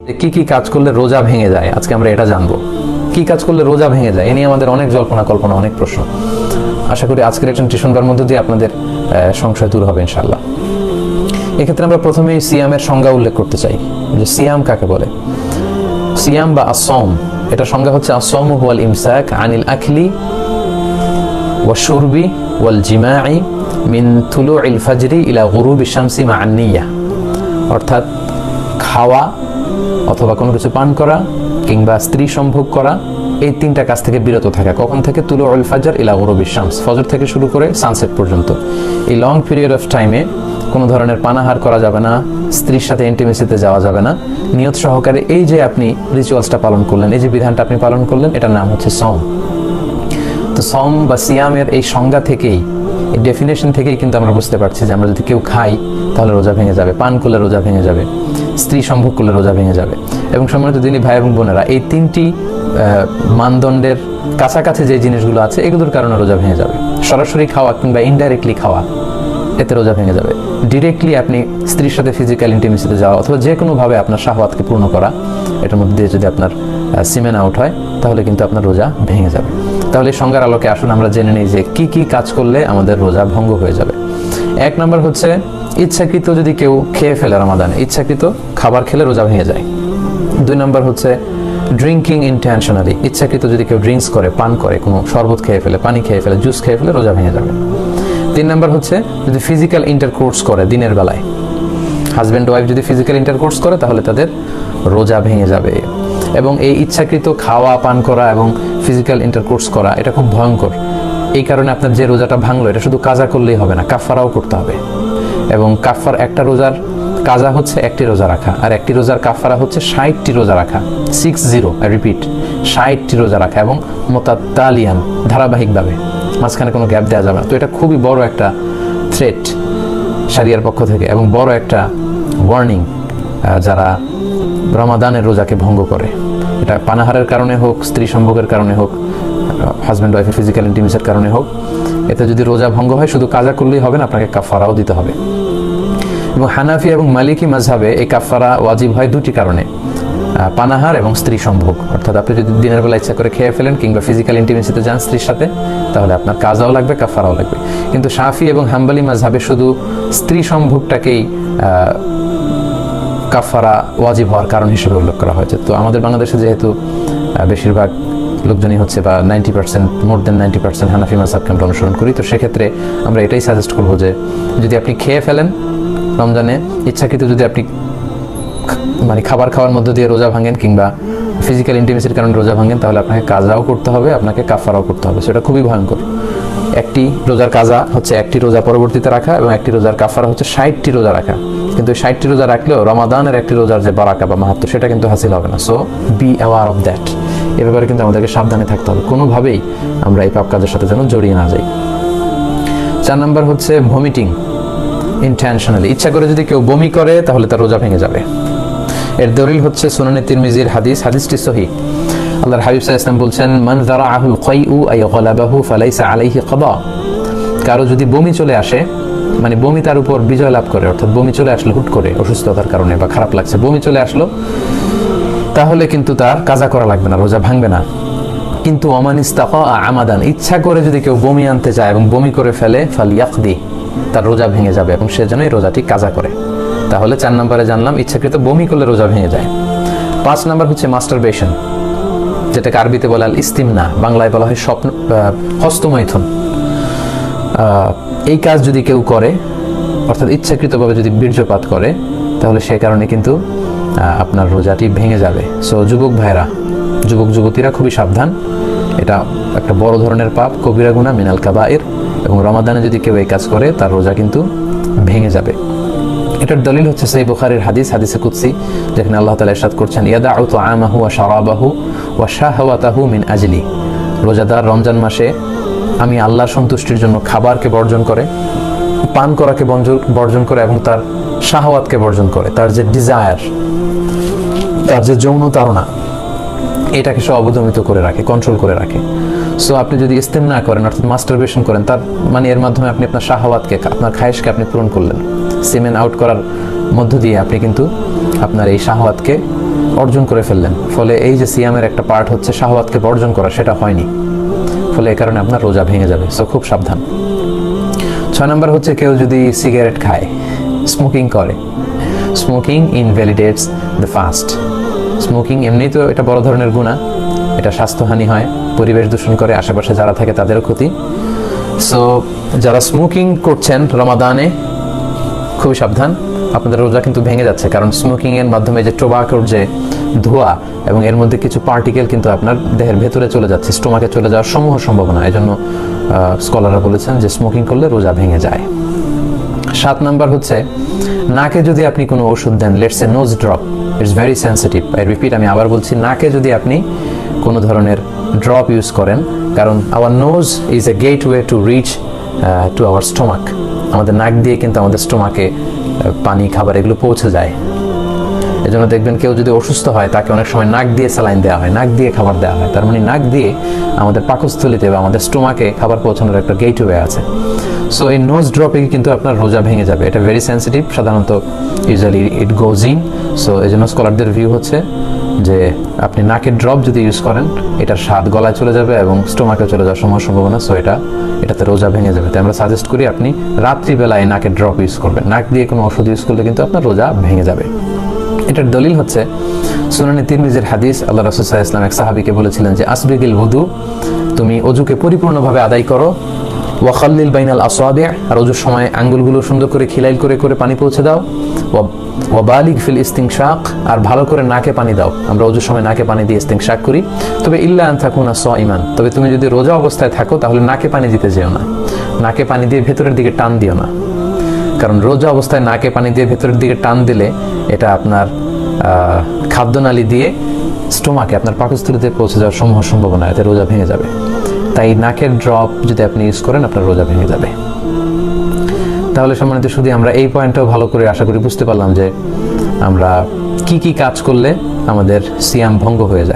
কি কি কাজ করলে রোজা ভেঙে যায়, আজকে আমরা এটা জানবো। কি কাজ করলে রোজা ভেঙে যায় এ নিয়ে আমাদের অনেক জল্পনা কল্পনা, অনেক প্রশ্ন। আশা করি আজকের একটি শুনবার মধ্য দিয়ে আপনাদের সংশয় দূর হবে ইনশাআল্লাহ। এক্ষেত্রে আমরা প্রথমেই সিয়ামের সংজ্ঞা উল্লেখ করতে চাই যে সিয়াম কাকে বলে। সিয়াম বা আসম, এটা সংজ্ঞা হচ্ছে আসমু হুয়াল ইমসাক আনিল আকলি ওয়া শুরবি ওয়াল জিমাই মিন তুলুইল ফাজরি ইলা গুরুবি শামসি মা'আন নিয়্যাহ। অর্থাৎ খাওয়া অথবা কোনো কিছু পান করা কিংবা স্ত্রী সম্ভোগ করা, এই তিনটা কাজ থেকে বিরত থাকা। কখন থেকে? তুলুউল ফাজর ইলা গুরুবি শামস, ফজর থেকে শুরু করে সানসেট পর্যন্ত। এই লং পিরিয়ড অফ টাইমে কোনো ধরনের পানাহার করা যাবে না, স্ত্রীর সাথে ইন্টিমেসিতে যাওয়া যাবে না। নিয়ত সহকারে এই যে আপনি রিচুয়ালসটা পালন করলেন, এই যে বিধানটা আপনি পালন করলেন, এটার নাম হচ্ছে সওম। তো সওম বা সিয়ামের এই সংজ্ঞা থেকেই, এই ডেফিনেশন থেকেই কিন্তু আমরা বুঝতে পারছি যে আমরা যদি কেউ খাই তাহলে রোজা ভেঙে যাবে, পান করলে রোজা ভেঙে যাবে, স্ত্রী সম্ভোগ করলে রোজা ভেঙে যাবে। এবং সম্মানিত দিনী ভাই এবং বোনেরা, এই তিনটি মানদণ্ডের কাছাকাছি যে জিনিসগুলো আছে এগুলোর কারণে রোজা ভেঙে যাবে। সরাসরি খাওয়া কিংবা ইনডাইরেক্টলি খাওয়া, এতে রোজা ভেঙে যাবে। ডিরেক্টলি আপনি স্ত্রীর সাথে ফিজিক্যাল ইন্টিমেসিতে যাওয়া অথবা যে কোনোভাবে আপনার শাহওয়াতকে পূর্ণ করা, এটার মধ্যে দিয়ে যদি আপনার সিমেন আউট হয় তাহলে কিন্তু আপনার রোজা ভেঙে যাবে। তাহলে সংজ্ঞার আলোকে আসুন আমরা জেনে নিই যে কি কি কাজ করলে আমাদের রোজা ভঙ্গ হয়ে যাবে। এক নম্বর হচ্ছে ইচ্ছাকৃত যদি কেউ খেয়ে ফেলে রমাদানে, ইচ্ছাকৃত খাবার খেলে রোজা ভেঙে যায়। দুই নম্বর হচ্ছে ড্রিঙ্কিং ইন্টেনশনালি, ইচ্ছাকৃত যদি কেউ ড্রিঙ্কস করে, পান করে, কোনো শরবত খেয়ে ফেলে, পানি খেয়ে ফেলে, জুস খেয়ে ফেলে, রোজা ভেঙে যাবে। তিন নম্বর হচ্ছে যদি ফিজিক্যাল ইন্টারকোর্স করে দিনের বেলায়, হাজব্যান্ড ওয়াইফ যদি ফিজিক্যাল ইন্টারকোর্স করে তাহলে তাদের রোজা ভেঙে যাবে। এবং এই ইচ্ছাকৃত খাওয়া, পান করা এবং ফিজিক্যাল ইন্টারকোর্স করা এটা খুব ভয়ঙ্কর। এই কারণে আপনার যে রোজাটা ভাঙলো এটা শুধু কাজা করলেই হবে না, কাফারাও করতে হবে। এবং কাফার, একটা রোজার কাজা হচ্ছে একটি রোজা রাখা, আর একটি রোজার কাফারা হচ্ছে 60টি রোজা রাখা। 60, আই রিপিট, 60টি রোজা রাখা এবং মুতাতালিয়ান, ধারাবাহিকভাবে, মাঝখানে কোনো গ্যাপ দেওয়া যাবে না। তো এটা খুবই বড় একটা থ্রেট শরিয়ার পক্ষ থেকে এবং বড় একটা ওয়ার্নিং যারা রমাদানের রোজাকে ভঙ্গ করে। এটা পানাহারের কারণে হোক, স্ত্রী সম্ভোগের কারণে হোক, হাজব্যান্ড ওয়াইফের ফিজিক্যাল ইন্টিমেসির কারণে হোক, এতে যদি রোজা ভঙ্গ হয় শুধু কাজা করলেই হবে না, আপনাকে কাফারাও দিতে হবে। এবং হানাফি এবং মালিকি মাযহাবে এই কাফারা ওয়াজিব হয় দুটি কারণে, পানাহার এবং স্ত্রী সম্ভোগ। অর্থাৎ আপনি যদি দিনের বেলা ইচ্ছা করে খেয়ে ফেলেন কিংবা ফিজিক্যাল ইন্টিমেসিতে যান স্ত্রীর সাথে, তাহলে আপনার কাজাও লাগবে, কাফারাও লাগবে। কিন্তু শাফি এবং হাম্বলি মাযহাবে শুধু স্ত্রী সম্ভোগটাকেই কাফারা ওয়াজিব হওয়ার কারণ হিসেবে উল্লেখ করা হয়েছে। তো আমাদের বাংলাদেশে যেহেতু বেশিরভাগ লোকজনই হচ্ছে বা 90%, মোর দেন 90% হানাফি মাযহাবকে আমরা অনুসরণ করি, তো সেক্ষেত্রে আমরা এটাই সাজেস্ট করবো যে যদি আপনি খেয়ে ফেলেন রমজানে, ইচ্ছাকৃত যদি আপনি মানে খাবার খাওয়ার মধ্য দিয়ে রোজা ভাঙেন কিংবা ফিজিক্যাল ইন্টিমেসির কারণে রোজা ভাঙেন, তাহলে আপনাকে কাজাও করতে হবে, আপনাকে কাফারাও করতে হবে। সেটা খুবই ভয়ঙ্কর। একটি রোজার কাজা হচ্ছে একটি রোজা পরবর্তীতে রাখা এবং একটি রোজার কাফারা হচ্ছে 60টি রোজা রাখা। কিন্তু 60টি রোজা রাখলেও রমাদানের একটি রোজার যে বারাকা বা মাহাত্ম্য সেটা কিন্তু হাসিল হবে না। So be aware of that. এ ব্যাপারে কিন্তু আমাদেরকে সাবধানে থাকতে হবে, কোনোভাবেই আমরা এই পাপ কাজের সাথে যেন জড়িয়ে না যাই। 4 নম্বর হচ্ছে ভমিটিং ইন্টেনশনালি, ইচ্ছা করে যদি কেউ বমি করে তাহলে তার রোজা ভেঙে যাবে। এর দলিল হচ্ছে সুনানে তিরমিজির হাদিস, হাদিসটি সহিহ। আল্লাহর হাবিব সাল্লাল্লাহু আলাইহি ওয়াসাল্লাম বলছেন, মান যারাআহুল কাইউ আই গালাবাহু ফালাইসা আলাইহি কাদা। কারো যদি বমি চলে আসে, মানে বমি তার উপর বিজয় লাভ করে, অর্থাৎ বমি চলে আসলো হুট করে অসুস্থতার কারণে বা খারাপ লাগছে, বমি চলে আসলো, তাহলে কিন্তু তার কাজা করা লাগবে না, রোজা ভাঙবে না। কিন্তু ওমান ইস্তাকা আমাদান, ইচ্ছা করে যদি কেউ বমি আনতে চায় এবং বমি করে ফেলে, ফালইয়াকদি, তার রোজা ভেঙে যাবে এবং সে যেন এই রোজাটি কাজা করে। তাহলে 4 নম্বরে জানলাম ইচ্ছাকৃত বমি করলে রোজা ভেঙে যায়। 5 নম্বর হচ্ছে মাস্টারবেশন, যেটাকে আরবিতে বলা হয় ইস্তিমনা, বাংলায় বলা হয় হস্তমৈথুন। এই কাজ যদি কেউ করে, অর্থাৎ ইচ্ছাকৃতভাবে যদি বীর্যপাত করে, তাহলে সে কারণে কিন্তু আপনার রোজাটি ভেঙে যাবে। সো যুবক ভাইরা, যুবক যুবতীরা খুবই সাবধান, এটা একটা বড় ধরনের পাপ, কবিরা গুনাহ মিনাল কাবায়ের। এবং রমাদানে যদি কেউ এই কাজ করে তার রোজা কিন্তু ভেঙে যাবে। এটার দলিল হচ্ছে সহিহ বুখারীর হাদিস, হাদিসে কুদসি, যেখানে আল্লাহ তাআলা ইরশাদ করছেন, ইয়াদাউ তুআমাহু ওয়া শারাবাহু ওয়া শাহওয়াতাহু মিন আজলি। রোজাদার রমজান মাসে আমি আল্লাহর সন্তুষ্টির জন্য খাবারকে বর্জন করে, পান করাকে বর্জন করে এবং তার শাহওয়াতকে বর্জন করে, তার যে ডিজায়ার, তার যে যৌন তাড়না, এটাকে সে অবদমিত করে রাখে, কন্ট্রোল করে রাখে। সো আপনি যদি ইস্তেমনা করেন, অর্থাৎ মাস্টারবেশন করেন, তার মানে এর মাধ্যমে আপনি আপনার শাহওয়াতকে, আপনার খায়েশকে আপনি পূরণ করলেন। সিমেন আউট করার মধ্য দিয়ে আপনি কিন্তু আপনার এই শাহওয়াতকে অর্জন করে ফেললেন, ফলে এই যে সিয়ামের একটা পার্ট হচ্ছে শাহওয়াতকে বর্জন করা, সেটা হয়নি, ফলে এই কারণে আপনার রোজা ভেঙে যাবে। সো খুব সাবধান। 6 নম্বর হচ্ছে কেউ যদি সিগারেট খায়, স্মোকিং করে, স্মোকিং ইনভ্যালিডেটস দ্য ফাস্ট। স্মোকিং এমনি তো এটা বড় ধরনের গুনাহ, এটা স্বাস্থ্যহানি হয়, পরিবেশ দূষণ করে, আশেপাশে যারা থাকে তাদেরও ক্ষতি। সো যারা স্মোকিং করছেন রমাদানে খুবই সাবধান, আপনাদের রোজা কিন্তু ভেঙে যাচ্ছে, কারণ স্মোকিং এর মাধ্যমে যে টোবাকোর যে ধোঁয়া এবং এর মধ্যে কিছু পার্টিকেল কিন্তু আপনার দেহের ভেতরে চলে যাচ্ছে, স্টোমাকে চলে যাওয়ার সমূহ সম্ভাবনা। এই জন্য স্কলাররা বলেছেন যে স্মোকিং করলে রোজা ভেঙে যায়। 7 নাম্বার হচ্ছে নাকে যদি আপনি কোনো ওষুধ দেন, let's a nose drop, it's very sensitive. I repeat, আমি আবার বলছি, নাকে যদি আপনি কোনো ধরনের ড্রপ ইউজ করেন, কারণ our nose is a gateway to reach to our stomach. আমাদের নাক দিয়ে কিন্তু আমাদের স্টোমাকে পানি, খাবার এগুলো পৌঁছে যায়। এজন্য দেখবেন কেউ যদি অসুস্থ হয় তাকে অনেক সময় নাক দিয়ে স্যালাইন দেওয়া হয়, নাক দিয়ে খাবার দেওয়া হয়। তার মানে নাক দিয়ে আমাদের পাকস্থলীতে বা আমাদের স্টোমাকে খাবার পৌঁছানোর একটা গেটওয়ে আছে। সো এই নোজ ড্রপে কিন্তু আপনার রোজা ভেঙে যাবে। এটা ভেরি সেন্সিটিভ, সাধারণত usually it goes in. So এই জন্য স্কলারদের ভিউ হচ্ছে যে আপনি নাকের ড্রপ যদি ইউজ করেন, এটার স্বাদ গলায় চলে যাবে এবং স্টোমাকে চলে যাওয়ার সম্ভাবনা। সো এটাতে রোজা ভেঙে যাবে। তাই আমরা সাজেস্ট করি আপনি রাত্রিবেলায় নাকের ড্রপ ইউজ করবেন। নাক দিয়ে কোনো ওষুধ ইউজ করলে কিন্তু আপনার রোজা ভেঙে যাবে। এটার দলিল হচ্ছে সুনানে তিরমিজির হাদিস। আল্লাহ রাসূল সাল্লাল্লাহু আলাইহি ওয়াসাল্লাম এক সাহাবীকে বলেছিলেন যে আসবিগিল ওযু, তুমি ওযুকে পরিপূর্ণভাবে আদায় করো, ওয়া খাল্লিল বাইনাল আসাবি', আর ওযুর সময় আঙ্গুলগুলো সুন্দর করে খিলাইল করে করে পানি পৌঁছে দাও, ওয়া বালিগ ফিল ইস্তিনশাক, আর ভালো করে নাকে পানি দাও। আমরা ওযুর সময় নাকে পানি দিয়ে ইস্তিনশাক করি। তবে ইল্লা আন তাকুনা সাইমান, তবে তুমি যদি রোজা অবস্থায় থাকো তাহলে নাকে পানি দিতে যেও না, নাকে পানি দিয়ে ভেতরের দিকে টান দিও না, কারণ রোজা অবস্থায় নাকে পানি দিয়ে ভেতরের দিকে টান দিলে এটা আপনার খাদ্যনালী দিয়ে স্টোমাকে, আপনার পাকস্থলীতে পৌঁছে যাওয়ার সম্ভাবনা, এতে রোজা ভেঙে যাবে। তাই নাকের ড্রপ যদি আপনি ইউজ করেন আপনার রোজা ভেঙে যাবে। তাহলে সম্মানিত শুধু আমরা এই পয়েন্টটাও ভালো করে আশা করি বুঝতে পারলাম যে আমরা কি কি কাজ করলে আমাদের সিয়াম ভঙ্গ হয়ে যায়।